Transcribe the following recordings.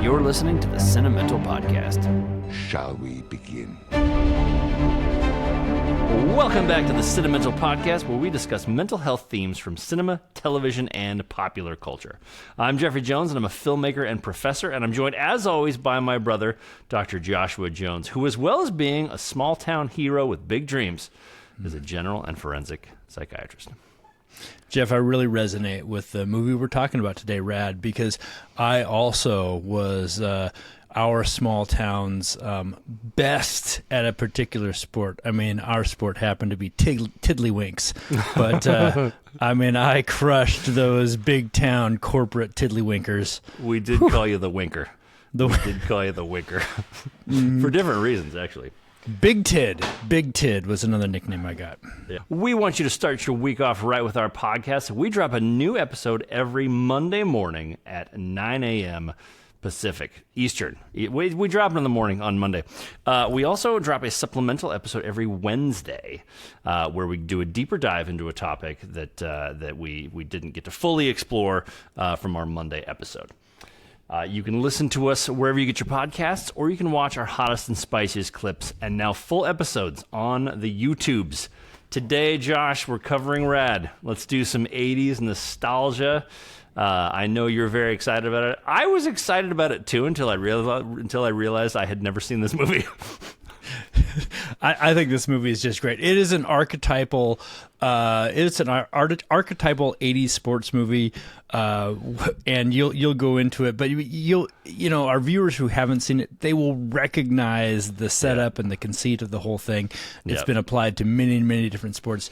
You're listening to the Cinemental Podcast. Shall we begin? Welcome back to the Cinemental Podcast, where we discuss mental health themes from cinema, television, and popular culture. I'm Jeffrey Jones, and I'm a filmmaker and professor, and I'm joined, as always, by my brother, Dr. Joshua Jones, who, as well as being a small-town hero with big dreams, is a general and forensic psychiatrist. Jeff, I really resonate with the movie we're talking about today, RAD, because I also was our small town's best at a particular sport. I mean, our sport happened to be tiddlywinks, but I crushed those big town corporate tiddlywinkers. We did call you the Winker. We did call you the Winker for different reasons, actually. Big Tid was another nickname I got. Yeah. We want you to start your week off right with our podcast. We drop a new episode every Monday morning at 9 a.m. Pacific, Eastern. We drop it in the morning on Monday. We also drop a supplemental episode every Wednesday where we do a deeper dive into a topic that we didn't get to fully explore from our Monday episode. You can listen to us wherever you get your podcasts, or you can watch our hottest and spiciest clips and now full episodes on the YouTubes. Today, Josh, we're covering RAD. Let's do some 80s nostalgia. I know you're very excited about it. I was excited about it too until I realized I had never seen this movie. I think this movie is just great. It is an archetypal, archetypal 80s sports movie, and you'll go into it, but our viewers who haven't seen it, they will recognize the setup and the conceit of the whole thing. It's been applied to many, many different sports.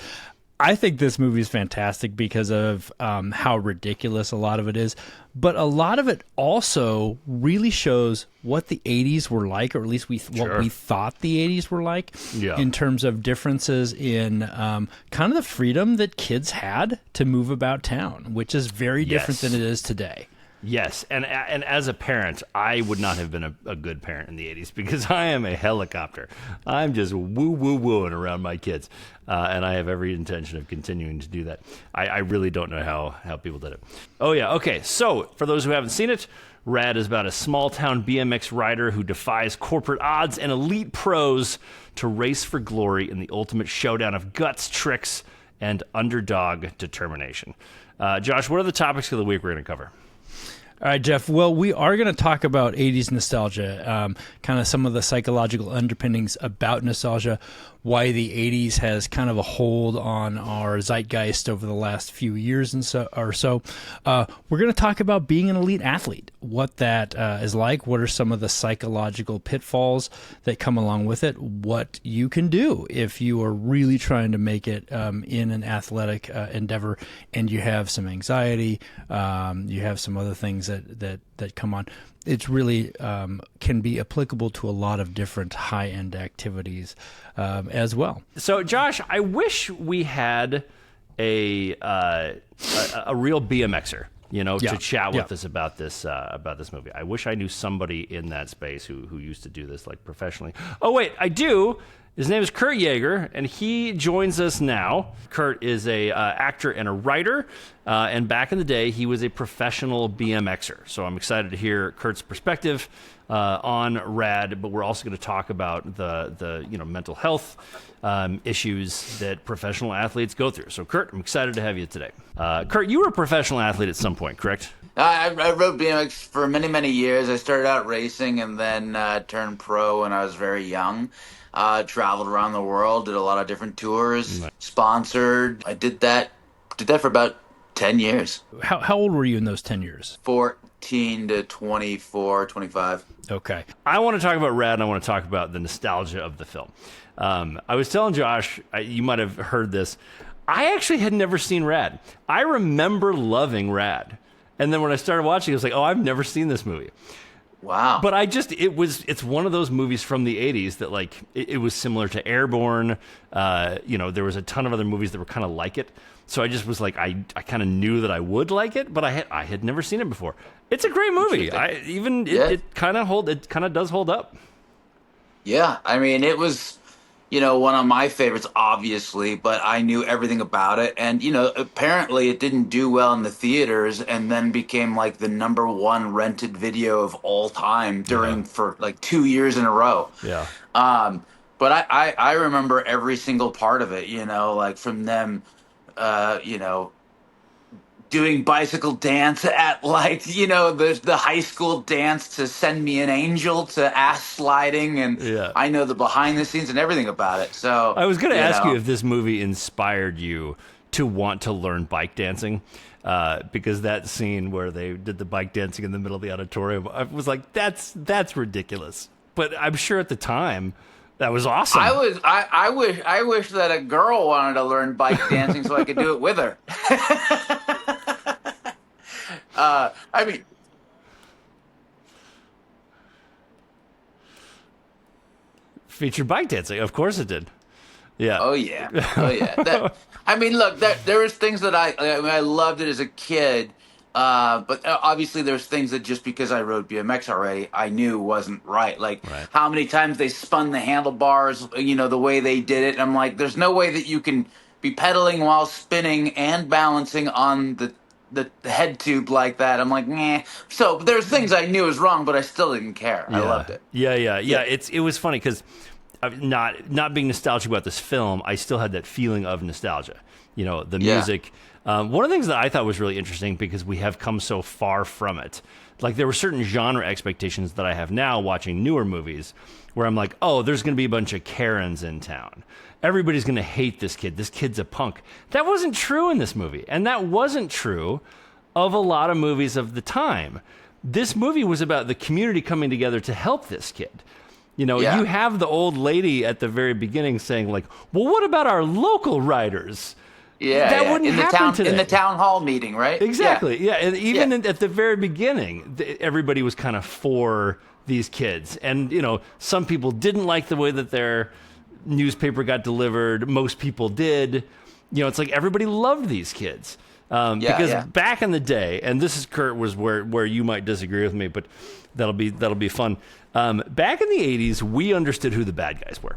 I think this movie is fantastic because of how ridiculous a lot of it is, but a lot of it also really shows what the 80s were like, or at least what we thought the 80s were like, in terms of differences in kind of the freedom that kids had to move about town, which is very different than it is today. Yes, and as a parent, I would not have been a good parent in the 80s because I am a helicopter. I'm just woo-woo-wooing around my kids, and I have every intention of continuing to do that. I really don't know how people did it. Oh, yeah, okay, so for those who haven't seen it, RAD is about a small-town BMX rider who defies corporate odds and elite pros to race for glory in the ultimate showdown of guts, tricks, and underdog determination. Josh, what are the topics of the week we're going to cover? All right, Jeff. Well, we are going to talk about 80s nostalgia, kind of some of the psychological underpinnings about nostalgia, why the 80s has kind of a hold on our zeitgeist over the last few years or so. We're going to talk about being an elite athlete, what that is like, what are some of the psychological pitfalls that come along with it, what you can do if you are really trying to make it in an athletic endeavor and you have some anxiety, you have some other things that come on. It's really can be applicable to a lot of different high-end activities as well. So, Josh, I wish we had a real BMXer, to chat with us about this movie. I wish I knew somebody in that space who used to do this like professionally. Oh, wait, I do. His name is Kurt Yaeger, and he joins us now. Kurt is a actor and a writer, and back in the day, he was a professional BMXer. So I'm excited to hear Kurt's perspective on RAD, but we're also going to talk about the mental health issues that professional athletes go through. So, Kurt, I'm excited to have you today. Kurt, you were a professional athlete at some point, correct? I rode BMX for many, many years. I started out racing and then turned pro when I was very young. Traveled around the world, did a lot of different tours, sponsored. I did that for about 10 years. How old were you in those 10 years? 14 to 24, 25. Okay. I want to talk about RAD, and I want to talk about the nostalgia of the film. I was telling Josh, you might have heard this, I actually had never seen RAD. I remember loving RAD. And then when I started watching, I was like, oh, I've never seen this movie. Wow. But it's one of those movies from the 80s that, like, it was similar to Airborne. There was a ton of other movies that were kind of like it. So I just was like, I kind of knew that I would like it, but I had never seen it before. It's a great movie. It kind of does hold up. Yeah, I mean, it was one of my favorites, obviously, but I knew everything about it. And, apparently it didn't do well in the theaters and then became like the number one rented video of all time for like 2 years in a row. Yeah. But I remember every single part of it, like from them, doing bicycle dance at like, the high school dance to Send Me an Angel to ass sliding. And I know the behind the scenes and everything about it. So I was going to ask you if this movie inspired you to want to learn bike dancing. Because that scene where they did the bike dancing in the middle of the auditorium, I was like, that's ridiculous. But I'm sure at the time that was awesome. I wish that a girl wanted to learn bike dancing so I could do it with her. I mean, featured bike dancing, of course it did. Yeah. Oh yeah. Look, there was things that I loved it as a kid, but obviously there's things that just because I rode BMX already, I knew wasn't right. Like how many times they spun the handlebars, the way they did it. And I'm like, there's no way that you can be pedaling while spinning and balancing on the head tube like that. I'm like, nah. So there's things I knew was wrong, but I still didn't care. I loved it. Yeah. It was funny because not being nostalgic about this film, I still had that feeling of nostalgia. The music. One of the things that I thought was really interesting because we have come so far from it. Like there were certain genre expectations that I have now watching newer movies where I'm like, oh, there's going to be a bunch of Karens in town. Everybody's going to hate this kid. This kid's a punk. That wasn't true in this movie. And that wasn't true of a lot of movies of the time. This movie was about the community coming together to help this kid. You have the old lady at the very beginning saying like, well, what about our local writers? That wouldn't happen today. In the town hall meeting, right? Exactly. Yeah. And even at the very beginning, everybody was kind of for these kids. And, some people didn't like the way that their newspaper got delivered. Most people did. It's like everybody loved these kids. Because back in the day, and this is Kurt was where you might disagree with me, but that'll be fun. Back in the 80s, we understood who the bad guys were.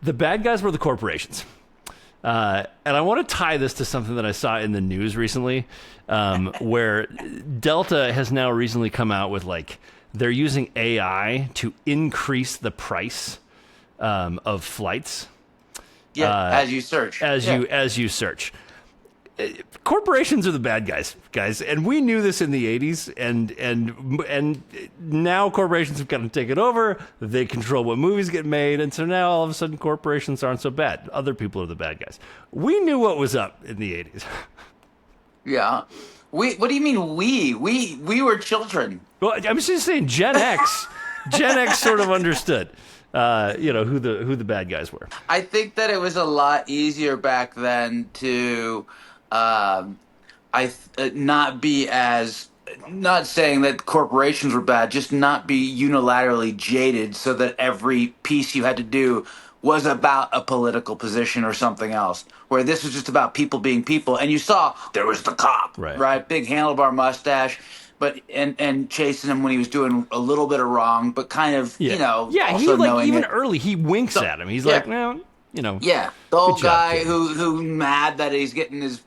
The bad guys were the corporations. And I want to tie this to something that I saw in the news recently, where Delta has now recently come out with like they're using AI to increase the price of flights. As you search. As you search. Corporations are the bad guys, and we knew this in the 80s, and now corporations have kind of taken over. They control what movies get made, and so now all of a sudden corporations aren't so bad. Other people are the bad guys. We knew what was up in the 80s. Yeah. What do you mean we? We were children. Well, I'm just saying Gen X. Gen X sort of understood. Who the bad guys were. I think that it was a lot easier back then to not be as, not saying that corporations were bad, just not be unilaterally jaded so that every piece you had to do was about a political position or something else, where this was just about people being people. And you saw there was the cop, right? Big handlebar mustache, but and chasing him when he was doing a little bit of wrong, but kind of, also he like even it. Early he winks at him. He's like, well, the old guy who mad that he's getting his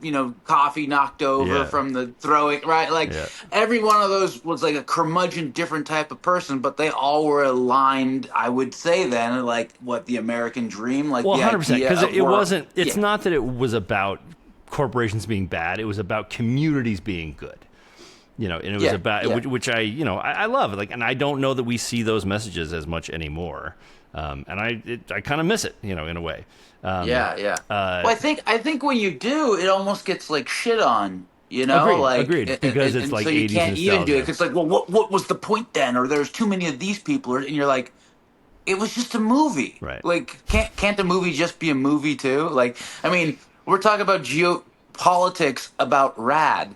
coffee knocked over from the throwing, right? Like every one of those was like a curmudgeon, different type of person, but they all were aligned. I would say then, like what the American dream, like 100%, because it wasn't. It's not that it was about corporations being bad. It was about communities being good. And it was about which I love. Like, and I don't know that we see those messages as much anymore. And I kind of miss it, in a way. Well, I think when you do, it almost gets like shit on, Agreed. Because it's like so you 80s can't nostalgia. even do it. It's like, well, what was the point then? Or there's too many of these people, and you're like, it was just a movie, right? Like, can't a movie just be a movie too? Like, I mean, we're talking about geopolitics about RAD.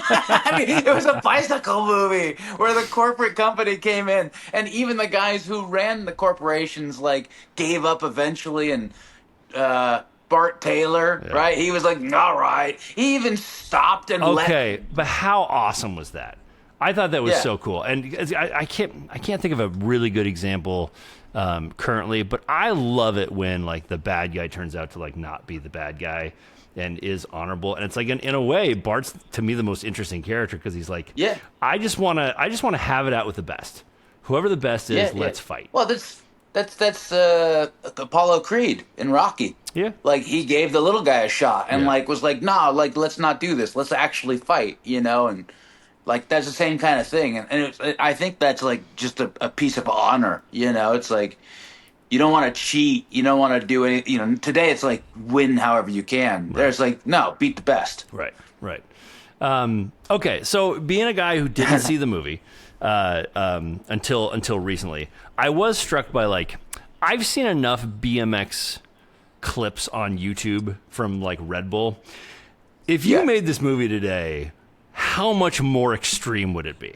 I mean, it was a bicycle movie where the corporate company came in, and even the guys who ran the corporations like gave up eventually. And Bart Taylor, right? He was like, all right. He even stopped and Okay, but how awesome was that? I thought that was Yeah. so cool, and I can't think of a really good example currently, but I love it when like the bad guy turns out to like not be the bad guy and is honorable. And it's like in a way, Bart's to me the most interesting character because he's like, Yeah. I just want to have it out with the best. Whoever the best is, let's fight. Well, that's Apollo Creed in Rocky. Yeah. Like he gave the little guy a shot and Yeah. like was like, nah, like let's not do this. Let's actually fight, you know, and like that's the same kind of thing. And I think that's like just a piece of honor, you know. It's like you don't want to cheat, you don't want to do any, you know. Today it's like win however you can. There's like no, beat the best. Right. Okay, so being a guy who didn't see the movie until recently, I was struck by like I've seen enough BMX clips on YouTube from like Red Bull. If you made this movie today, how much more extreme would it be?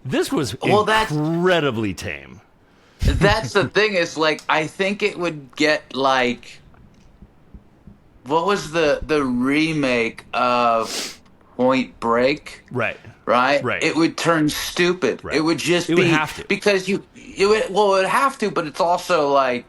This was incredibly tame. That's the thing is like I think it would get like what was the remake of Point Break? Right. It would turn stupid. Right. It would just It be would have to. because it would have to, but it's also like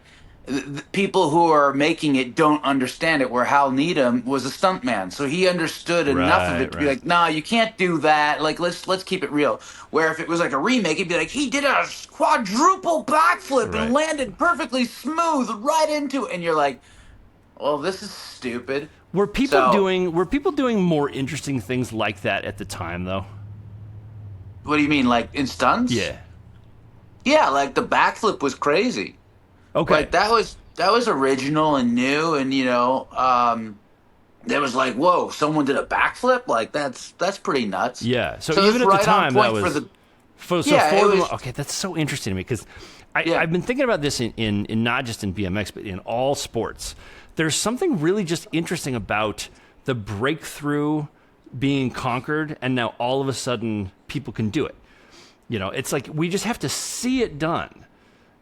the people who are making it don't understand it. Where Hal Needham was a stuntman, so he understood enough of it to be like, "Nah, you can't do that. Like, let's keep it real." Where if it was like a remake, it'd be like, "He did a quadruple backflip and landed perfectly smooth right into it," and you're like, "Well, this is stupid." Were people doing more interesting things like that at the time, though? What do you mean, like in stunts? Yeah, like the backflip was crazy. Okay. Like that was original and new, and you know, there was like, whoa, someone did a backflip. Like that's pretty nuts. Yeah. So it's even at right the time, on that point was okay. That's so interesting to me because I've been thinking about this in not just in BMX but in all sports. There's something really just interesting about the breakthrough being conquered, and now all of a sudden people can do it. You know, it's like we just have to see it done.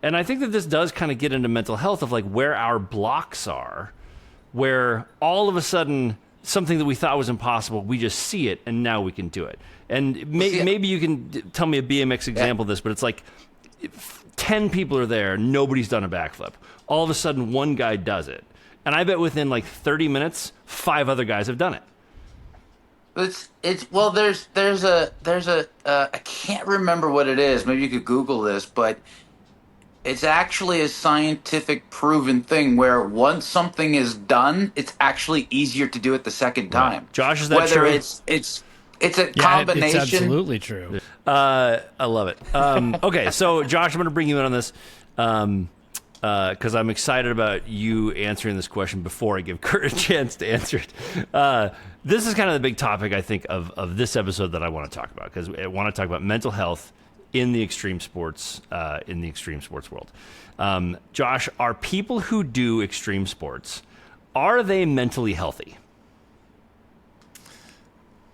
And I think that this does kind of get into mental health of like where our blocks are, where all of a sudden something that we thought was impossible, we just see it and now we can do it. And maybe you can tell me a BMX example of this, but it's like 10 people are there, nobody's done a backflip. All of a sudden one guy does it. And I bet within like 30 minutes, 5 other guys have done it. Well, there's a I can't remember what it is. Maybe you could Google this, but it's actually a scientific proven thing where once something is done, it's actually easier to do it the second time. Right. Josh, is that true? Whether it's a combination. It's absolutely true. I love it. Okay, so Josh, I'm going to bring you in on this because I'm excited about you answering this question before I give Kurt a chance to answer it. This is kind of the big topic, I think, of this episode that I want to talk about because I want to talk about mental health in the extreme sports world. Josh, are people who do extreme sports, are they mentally healthy?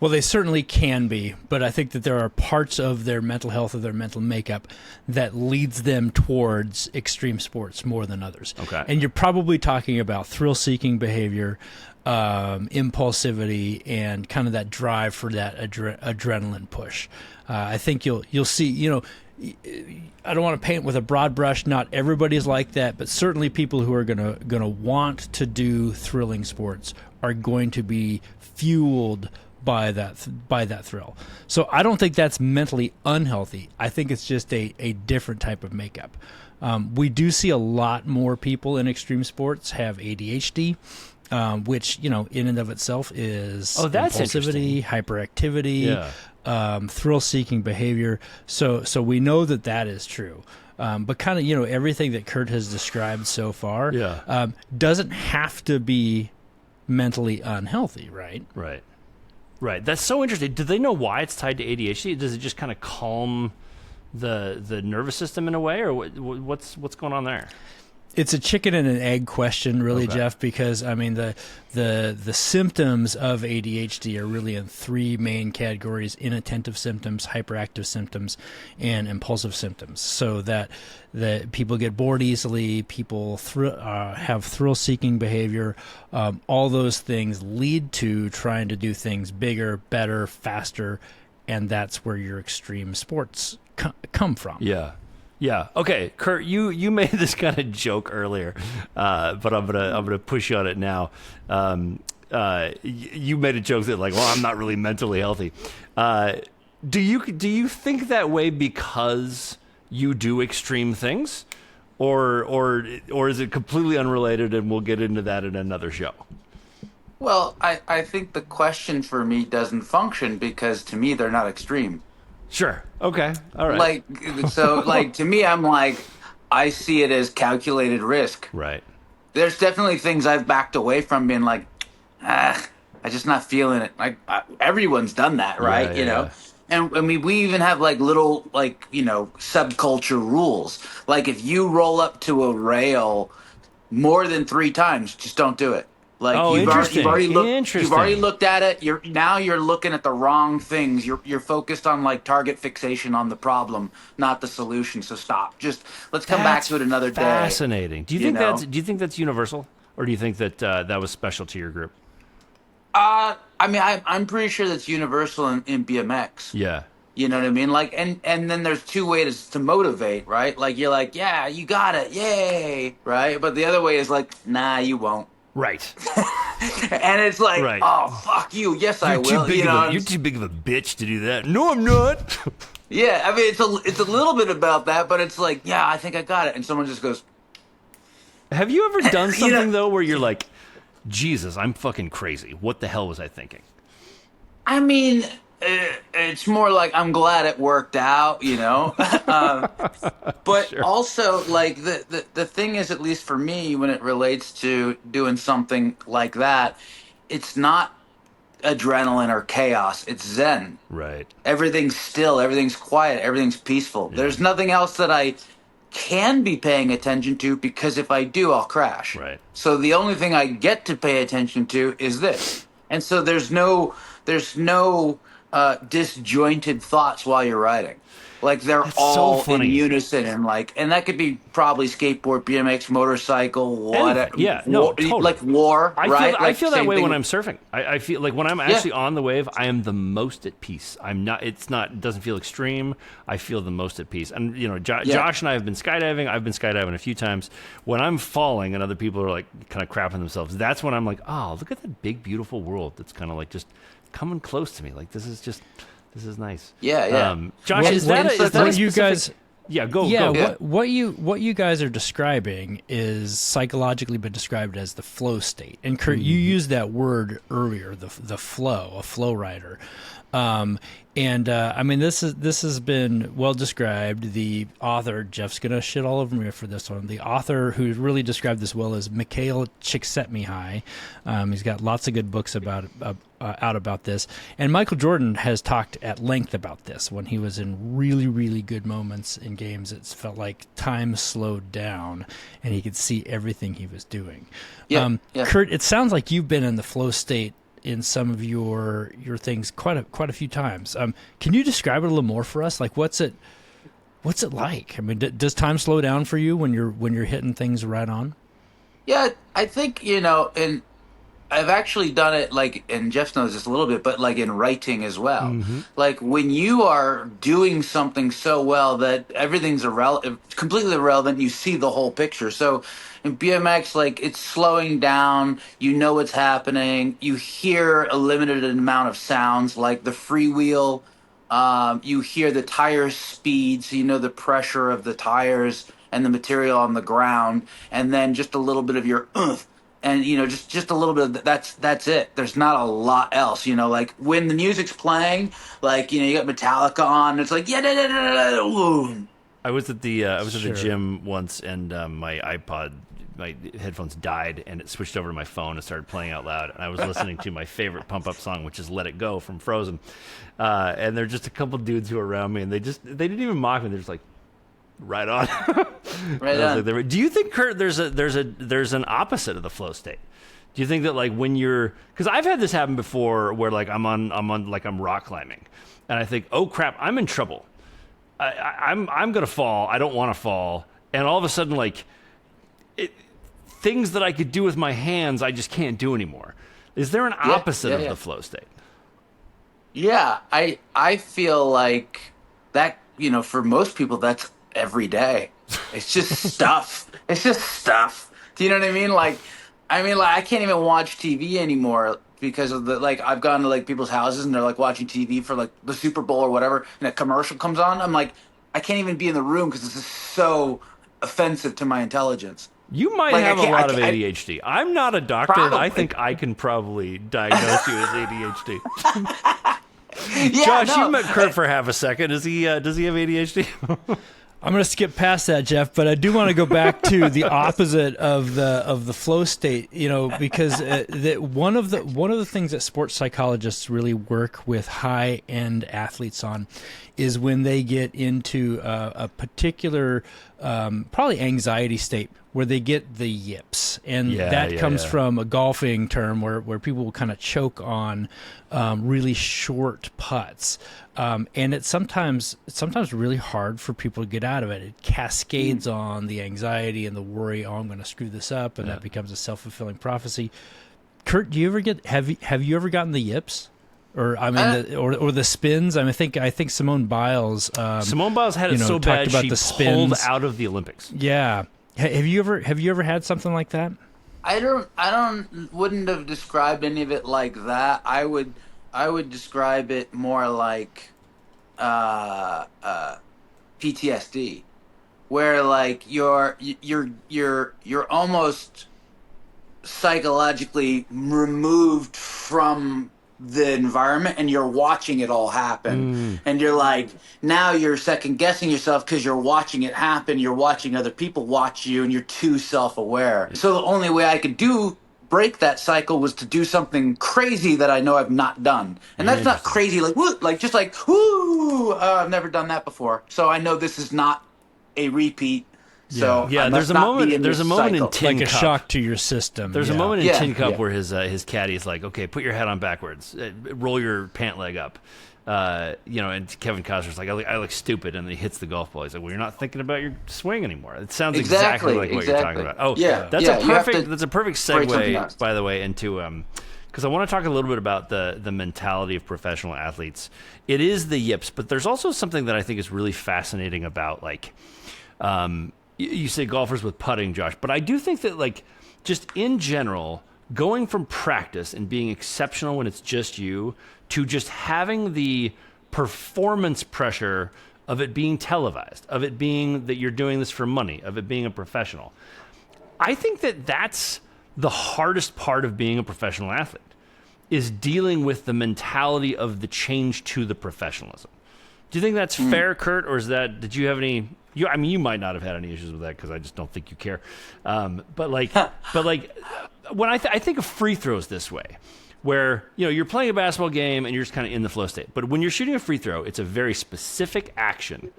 Well, they certainly can be, but I think that there are parts of their mental health, of their mental makeup, that leads them towards extreme sports more than others. Okay. And you're probably talking about thrill-seeking behavior, impulsivity, and kind of that drive for that adrenaline push. I think you'll see, you know, I don't want to paint with a broad brush. Not everybody's like that, but certainly people who are gonna want to do thrilling sports are going to be fueled by that thrill. So I don't think that's mentally unhealthy. I think it's just a different type of makeup. We do see a lot more people in extreme sports have ADHD, which, you know, in and of itself is that's impulsivity, hyperactivity, thrill-seeking behavior. So we know that is true. But kind of, you know, everything that Kurt has described so far doesn't have to be mentally unhealthy, right? Right. That's so interesting. Do they know why it's tied to ADHD? Does it just kind of calm the nervous system in a way, or what's going on there? It's a chicken and an egg question, really, Jeff, because I mean the symptoms of ADHD are really in 3 main categories: inattentive symptoms, hyperactive symptoms, and impulsive symptoms. So that people get bored easily, people have thrill-seeking behavior. All those things lead to trying to do things bigger, better, faster, and that's where your extreme sports come from. Yeah. Yeah. Okay, Kurt, you made this kind of joke earlier, but I'm gonna push you on it now. You made a joke that like, well, I'm not really mentally healthy. Do you think that way because you do extreme things, or is it completely unrelated? And we'll get into that in another show. Well, I think the question for me doesn't function because to me they're not extreme. Sure. Okay. All right. Like to me, I'm like, I see it as calculated risk. Right. There's definitely things I've backed away from, being like, I'm just not feeling it. Like everyone's done that, right? Yeah, you know. yeah. And I mean, we even have like little subculture rules. Like if you roll up to a rail more than 3 times, just don't do it. Like you've already looked at it. You're looking at the wrong things. You're focused on like target fixation on the problem, not the solution. So stop. Just let's come back to it another day. Fascinating. Do you think that's universal, or do you think that that was special to your group? I mean, I'm pretty sure that's universal in BMX. Yeah. You know what I mean? Like, and then there's 2 ways to motivate, right? Like you're like, yeah, you got it, yay, right? But the other way is like, nah, you won't. Right. And it's like, right. Oh, fuck you. Yes, I will. You're too big of a bitch to do that. No, I'm not. Yeah, I mean, it's a little bit about that, but it's like, yeah, I think I got it. And someone just goes. Have you ever done something, though, where you're like, Jesus, I'm fucking crazy. What the hell was I thinking? I mean, it's more like I'm glad it worked out, you know? But Sure. Also, like, the thing is, at least for me, when it relates to doing something like that, it's not adrenaline or chaos. It's zen. Right. Everything's still, everything's quiet, everything's peaceful. Yeah. There's nothing else that I can be paying attention to, because if I do, I'll crash. Right. So the only thing I get to pay attention to is this. And so there's no disjointed thoughts while you're riding. Like they're That's all so in unison, and that could be probably skateboard, BMX, motorcycle, whatever. Yeah, no, totally. Like war, right? I feel that way when I'm surfing. I feel like when I'm actually on the wave, I am the most at peace. It doesn't feel extreme. I feel the most at peace. And you know, Josh and I have been skydiving. I've been skydiving a few times. When I'm falling and other people are like kind of crapping themselves, that's when I'm like, oh, look at that big, beautiful world that's kind of like just coming close to me. Like this is nice. Yeah. Josh, is that you guys? Yeah, go. What you guys are describing is psychologically been described as the flow state. And Kurt, you used that word earlier, the flow, a flow rider. I mean, this has been well described. The author, Jeff's gonna shit all over me for this one. The author who really described this well is Mikhail Csikszentmihalyi. He's got lots of good books out about this. And Michael Jordan has talked at length about this. When he was in really, really good moments in games, it felt like time slowed down and he could see everything he was doing. Kurt, it sounds like you've been in the flow state in some of your things quite a few times. Can you describe it a little more for us? Like, what's it like? I mean, does time slow down for you when you're hitting things right on? Yeah, I think, and I've actually done it, like, and Jeff knows this a little bit, but like in writing as well. Mm-hmm. Like when you are doing something so well that everything's completely irrelevant, you see the whole picture. So in BMX, like, it's slowing down, you know what's happening, you hear a limited amount of sounds, like the freewheel, you hear the tire speed, so you know the pressure of the tires and the material on the ground, and then just a little bit of your oomph. And, just a little bit of that's it. There's not a lot else, like when the music's playing, like, you got Metallica on, it's like, I was at the gym once, and my headphones died, and it switched over to my phone and started playing out loud. And I was listening to my favorite pump up song, which is "Let It Go" from Frozen. And there're just a couple dudes who are around me, and they didn't even mock me. They're just like, right on. Right on. Like, do you think, Kurt, there's an opposite of the flow state? Do you think that, like, when you're, because I've had this happen before where, like, I'm rock climbing, and I think, oh crap, I'm in trouble. I'm gonna fall. I don't want to fall, and all of a sudden, like, things that I could do with my hands, I just can't do anymore. Is there an opposite of the flow state? Yeah, I feel like that, for most people that's every day. It's just stuff. It's just stuff. Do you know what I mean? Like I can't even watch TV anymore because of I've gone to like people's houses and they're like watching TV for like the Super Bowl or whatever, and a commercial comes on. I'm like, I can't even be in the room because this is so offensive to my intelligence. You might Like, have a lot of ADHD. I'm not a doctor, and I think I can probably diagnose you as ADHD. Yeah, Josh, no, you met Kurt for half a second. Does he have ADHD? I'm going to skip past that, Jeff, but I do want to go back to the opposite of the flow state, because one of the things that sports psychologists really work with high-end athletes on is when they get into a particular probably anxiety state where they get the yips, and that comes from a golfing term where people will kind of choke on really short putts, and it's sometimes really hard for people to get out of it. It cascades on the anxiety and the worry. Oh, I'm going to screw this up, and that becomes a self-fulfilling prophecy. Kurt, do you ever have you ever gotten the yips? Or or the spins. I mean, I think Simone Biles. Simone Biles had it so bad she pulled out of the Olympics. Yeah. Have you ever had something like that? Wouldn't have described any of it like that. I would describe it more like PTSD, where like you're almost psychologically removed from the environment and you're watching it all happen, and you're like, now you're second guessing yourself because you're watching it happen, you're watching other people watch you, and you're too self-aware. So the only way I could break that cycle was to do something crazy that I know I've not done, and that's not crazy like woo, like just like whoo, I've never done that before, so I know this is not a repeat. So there's a moment in Tin like Cup. A shock to your system. There's a moment in Tin Cup where his caddy is like, okay, put your head on backwards, roll your pant leg up, and Kevin Costner's like, I look stupid, and then he hits the golf ball. He's like, well, you're not thinking about your swing anymore. It sounds exactly like what you're talking about. Oh, that's a perfect segue, by the way, into because I want to talk a little bit about the mentality of professional athletes. It is the yips, but there's also something that I think is really fascinating about like. You say golfers with putting, Josh, but I do think that, like, just in general, going from practice and being exceptional when it's just you to just having the performance pressure of it being televised, of it being that you're doing this for money, of it being a professional. I think that that's the hardest part of being a professional athlete, is dealing with the mentality of the change to the professionalism. Do you think that's fair, Kurt, or did you have any... you might not have had any issues with that because I just don't think you care. But when I think of free throws this way, where you're playing a basketball game and you're just kind of in the flow state. But when you're shooting a free throw, it's a very specific action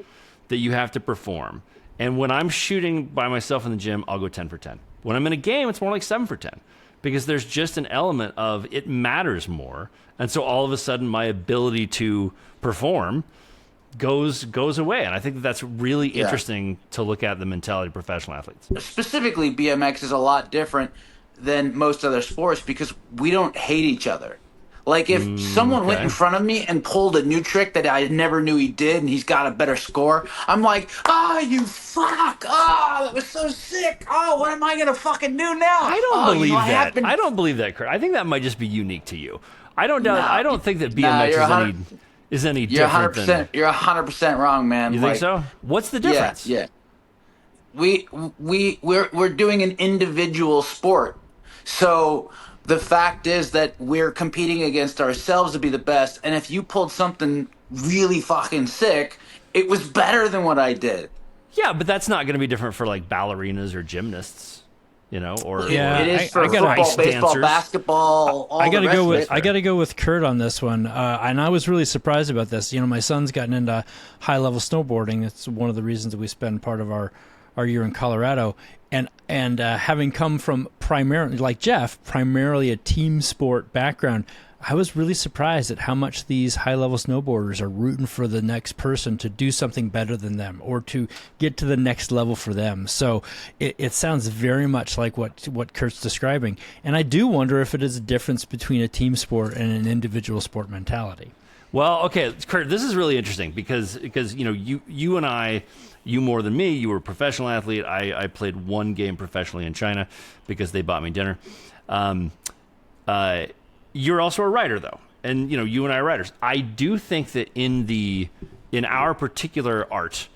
that you have to perform. And when I'm shooting by myself in the gym, I'll go 10 for 10. When I'm in a game, it's more like 7 for 10 because there's just an element of it matters more. And so all of a sudden, my ability to perform goes away, and I think that's really interesting to look at the mentality of professional athletes. Specifically, BMX is a lot different than most other sports because we don't hate each other. Like if someone went in front of me and pulled a new trick that I never knew he did, and he's got a better score, I'm like, you fuck! that was so sick! What am I gonna fucking do now? I don't believe that. I don't believe that, Kurt. I think that might just be unique to you. I don't think that BMX is any different than... You're 100% wrong, man. You think so? What's the difference? Yeah. We're doing an individual sport. So the fact is that we're competing against ourselves to be the best. And if you pulled something really fucking sick, it was better than what I did. Yeah, but that's not going to be different for like ballerinas or gymnasts. Or it is for football, baseball, basketball. I got to go with Kurt on this one, and I was really surprised about this. My son's gotten into high level snowboarding. It's one of the reasons that we spend part of our year in Colorado, and having come from primarily a team sport background. I was really surprised at how much these high-level snowboarders are rooting for the next person to do something better than them or to get to the next level for them. So it sounds very much like what Kurt's describing. And I do wonder if it is a difference between a team sport and an individual sport mentality. Well, okay, Kurt, this is really interesting because you and I, you more than me, you were a professional athlete. I played one game professionally in China because they bought me dinner. You're also a writer, though, and you and I are writers. I do think that in our particular art,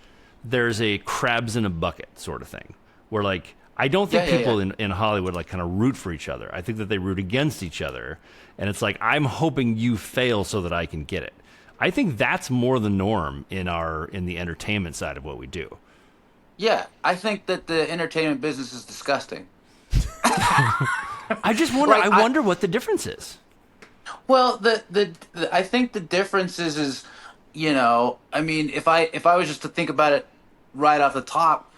there's a crabs in a bucket sort of thing, where like I don't think people in Hollywood like kind of root for each other. I think that they root against each other, and it's like I'm hoping you fail so that I can get it. I think that's more the norm in the entertainment side of what we do. Yeah, I think that the entertainment business is disgusting. I just wonder. I wonder what the difference is. Well, I think the difference is I mean, if I was just to think about it right off the top,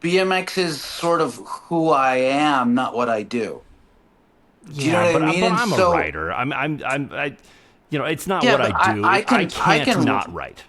BMX is sort of who I am, not what I do. Do you know what I mean? But I'm a writer. It's not what I do. I can't not write.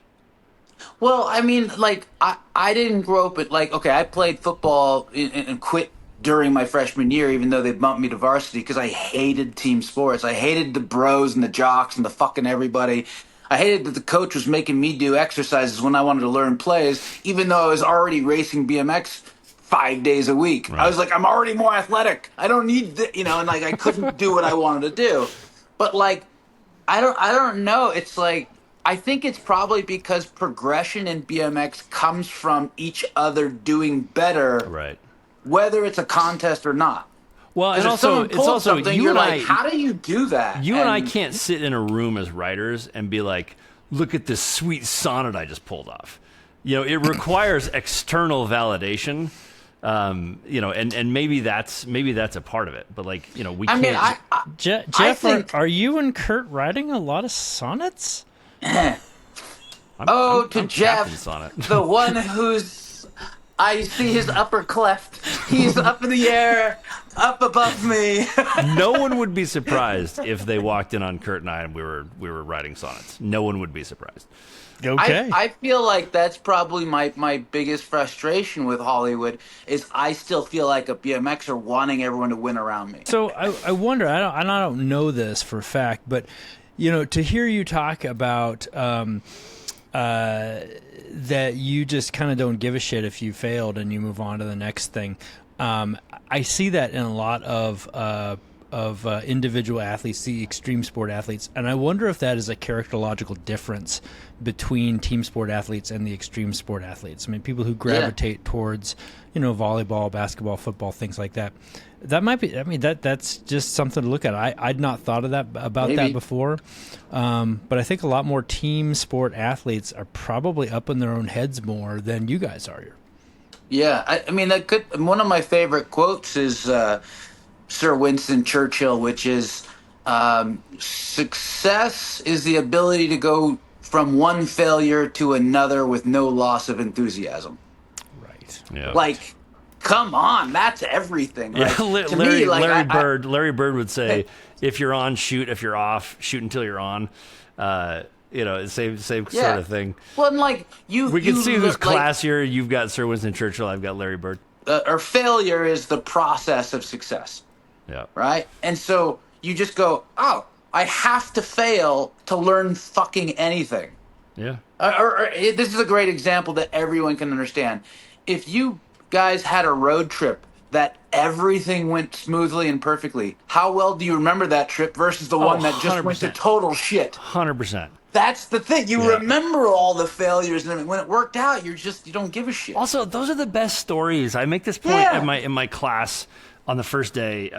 Well, I mean, like I didn't grow up at I played football and quit during my freshman year, even though they bumped me to varsity because I hated team sports. I hated the bros and the jocks and the fucking everybody. I hated that the coach was making me do exercises when I wanted to learn plays, even though I was already racing BMX 5 days a week. Right. I was like, I'm already more athletic. I don't need and I couldn't do what I wanted to do. But I don't know. It's like, I think it's probably because progression in BMX comes from each other doing better. Right. Whether it's a contest or not. Well, and also, it's also you and I. How do you do that? You and I can't sit in a room as writers and be like, "Look at this sweet sonnet I just pulled off." It requires external validation. And maybe that's a part of it. But we can't. Jeff, are you and Kurt writing a lot of sonnets? I'm Jeff, the one who's. I see his upper cleft. He's up in the air, up above me. No one would be surprised if they walked in on Kurt and I and we were writing sonnets. No one would be surprised. Okay. I feel like that's probably my biggest frustration with Hollywood is I still feel like a BMXer wanting everyone to win around me. So I wonder. I don't know this for a fact, but to hear you talk about. That you just kind of don't give a shit if you failed and you move on to the next thing. I see that in a lot of individual athletes, the extreme sport athletes, and I wonder if that is a characterological difference between team sport athletes and the extreme sport athletes. I mean, people who gravitate towards, volleyball, basketball, football, things like that. That might be. I mean, that's just something to look at. I'd not thought of that that before, but I think a lot more team sport athletes are probably up in their own heads more than you guys are here. Yeah, I mean, one of my favorite quotes is Sir Winston Churchill, which is success is the ability to go from one failure to another with no loss of enthusiasm. Right. Yeah. Come on, that's everything. Yeah, Larry Bird would say, if you're on, shoot. If you're off, shoot until you're on. Same sort of thing. Well, and we can see who's classier. You've got Sir Winston Churchill. I've got Larry Bird. Or failure is the process of success. Yeah. Right? And so you just go, oh, I have to fail to learn fucking anything. Yeah. This is a great example that everyone can understand. If you guys had a road trip that everything went smoothly and perfectly, how well do you remember that trip versus the one that just went to total shit? 100%. That's the thing. You remember all the failures, and when it worked out, you don't give a shit. Also, those are the best stories. I make this point in my class on the first day.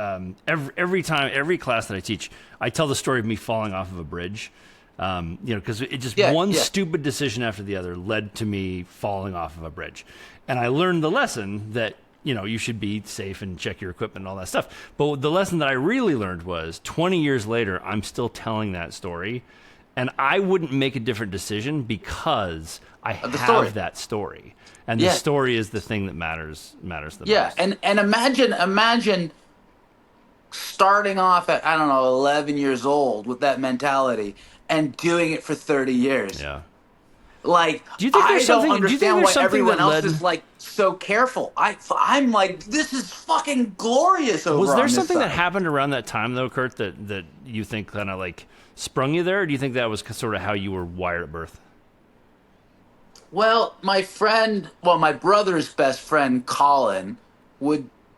Every class that I teach, I tell the story of me falling off of a bridge. Because it just one stupid decision after the other led to me falling off of a bridge. And I learned the lesson that, you should be safe and check your equipment and all that stuff. But the lesson that I really learned was 20 years later, I'm still telling that story. And I wouldn't make a different decision because I have that story. And the story is the thing that matters the most. Yeah, and imagine starting off at, 11 years old with that mentality and doing it for 30 years. Yeah. Like, Do you think I there's don't something? Do you think understand there's why something everyone that else led? is like so careful. I'm like, this is fucking glorious over Was there on this something that side. happened around that time though, Kurt, that you think kind of like sprung you there, or do you think that was sort of how you were wired at birth? Well, my brother's best friend, Colin,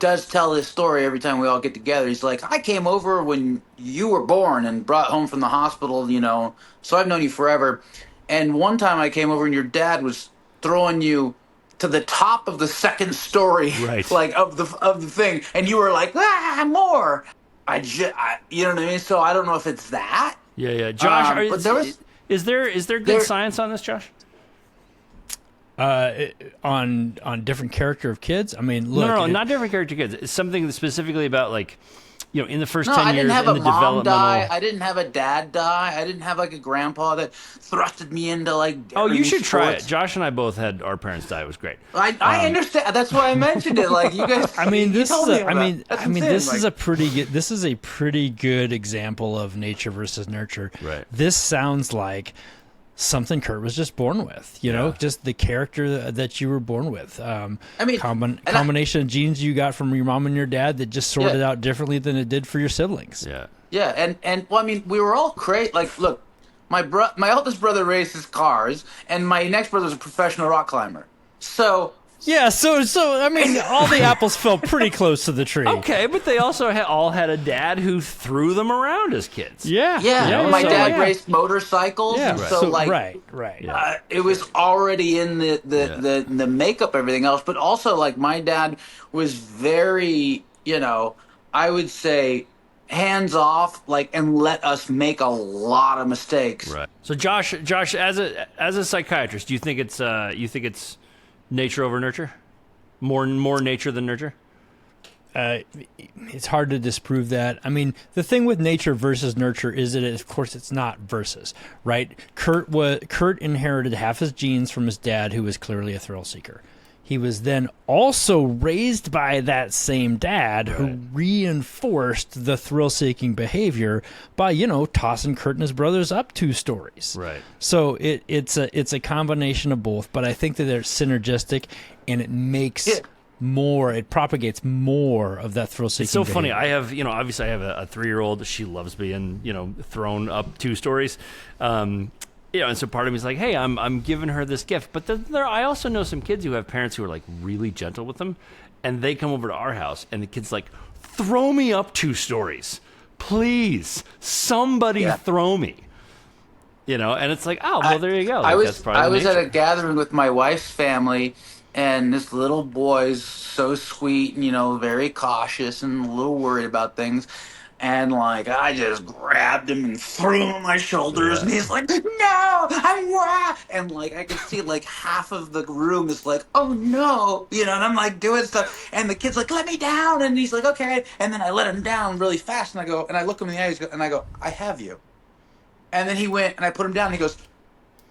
does tell this story every time we all get together. He's like, I came over when you were born and brought home from the hospital, so I've known you forever. And one time I came over and your dad was throwing you to the top of the second story, Right. like of the thing, and you were like, more. You know what I mean? So I don't know if it's that. Yeah. Josh, but there was is there good science on this, Josh? On different character of kids. I mean, look, No, not different character kids. It's something specifically about like, in the first No, 10 I years didn't have in a the mom developmental. die. I didn't have a dad die. I didn't have like a grandpa that thrusted me into like. Oh, you should try it. sports. Josh and I both had our parents die. It was great. I understand. That's why I mentioned it. Like you guys. I mean, you this told is. me about that. That's This insane. is a pretty good. This is a pretty good example of nature versus nurture. Right. This sounds like something Kurt was just born with. Just the character that you were born with. Combination of genes you got from your mom and your dad that just sorted out differently than it did for your siblings. Yeah. Yeah, and well, I mean, we were all crazy. Like, look, my eldest brother races cars, and my next brother's a professional rock climber. So. Yeah, so I mean, all the apples fell pretty close to the tree. Okay, but they also all had a dad who threw them around as kids. Yeah. My dad raced motorcycles, Yeah, and so like, right. Yeah. it was already in the makeup, everything else. But also, like, my dad was very, I would say, hands off, like, and let us make a lot of mistakes. Right. So Josh, as a psychiatrist, do you think it's nature over nurture? More nature than nurture? It's hard to disprove that. I mean, the thing with nature versus nurture is that, of course, it's not versus, right? Kurt inherited half his genes from his dad, who was clearly a thrill seeker. He was then also raised by that same dad, who reinforced the thrill-seeking behavior by, tossing Kurt and his brothers up 2 stories. Right. So it's a combination of both, but I think that they're synergistic, and it makes it propagates more of that thrill-seeking It's so behavior. funny. I have, obviously I have a 3-year-old. She loves being, thrown up 2 stories. And so part of me is like, hey, I'm giving her this gift. But I also know some kids who have parents who are like really gentle with them, and they come over to our house, and the kid's like, throw me up 2 stories. Please, somebody throw me. And it's like, oh, well, there you go. I That's probably was at nature. a gathering with my wife's family, and this little boy's so sweet and, very cautious and a little worried about things. And, like, I just grabbed him and threw him on my shoulders, and he's like, no, and, like, I could see, like, half of the room is like, oh, no, and I'm, like, doing stuff, and the kid's like, let me down, and he's like, okay, and then I let him down really fast, and I look him in the eyes, and I go, I have you. And then he went, and I put him down, and he goes,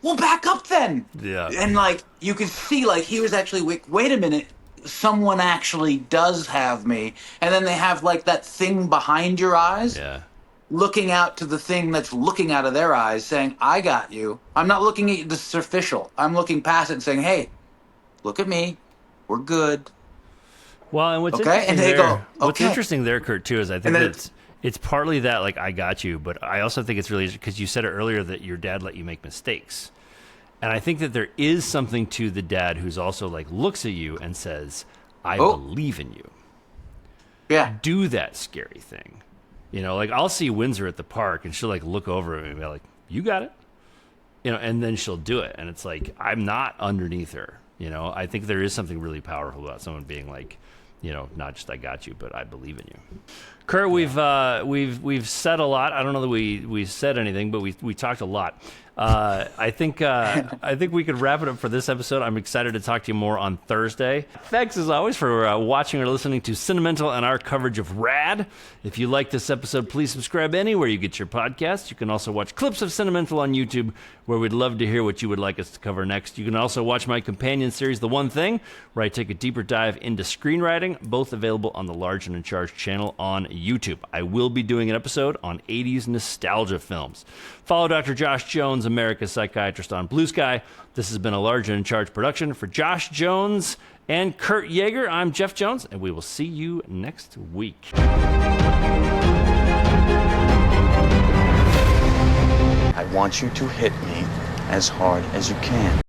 well, back up then. Yeah. And, like, you could see, like, he was actually, wait a minute. Someone actually does have me. And then they have, like, that thing behind your eyes. Yeah. Looking out to the thing that's looking out of their eyes, saying, I got you. I'm not looking at the superficial. I'm looking past it and saying, hey, look at me. We're good. Well, and what's Okay? interesting And they there, go, what's okay. interesting there, Kurt, too, is I think And then it's partly that, like, I got you, but I also think it's really because you said it earlier that your dad let you make mistakes. And I think that there is something to the dad who's also, like, looks at you and says, I believe in you. Yeah. Do that scary thing. Like, I'll see Windsor at the park, and she'll, like, look over at me and be like, you got it. And then she'll do it. And it's like, I'm not underneath her. I think there is something really powerful about someone being like, not just I got you, but I believe in you. Kurt, we've said a lot. I don't know that we said anything, but we talked a lot. I think we could wrap it up for this episode. I'm excited to talk to you more on Thursday. Thanks as always for watching or listening to Cinemental and our coverage of RAD. If you like this episode, please subscribe anywhere you get your podcasts. You can also watch clips of Cinemental on YouTube, where we'd love to hear what you would like us to cover next. You can also watch my companion series, The One Thing, where I take a deeper dive into screenwriting, both available on the Large and in Charge channel on YouTube. I will be doing an episode on 80s nostalgia films. Follow Dr. Josh Jones, America's Psychiatrist, on Blue Sky. This has been a Large and in Charge production. For Josh Jones and Kurt Yaeger, I'm Jeff Jones, and we will see you next week. I want you to hit me as hard as you can.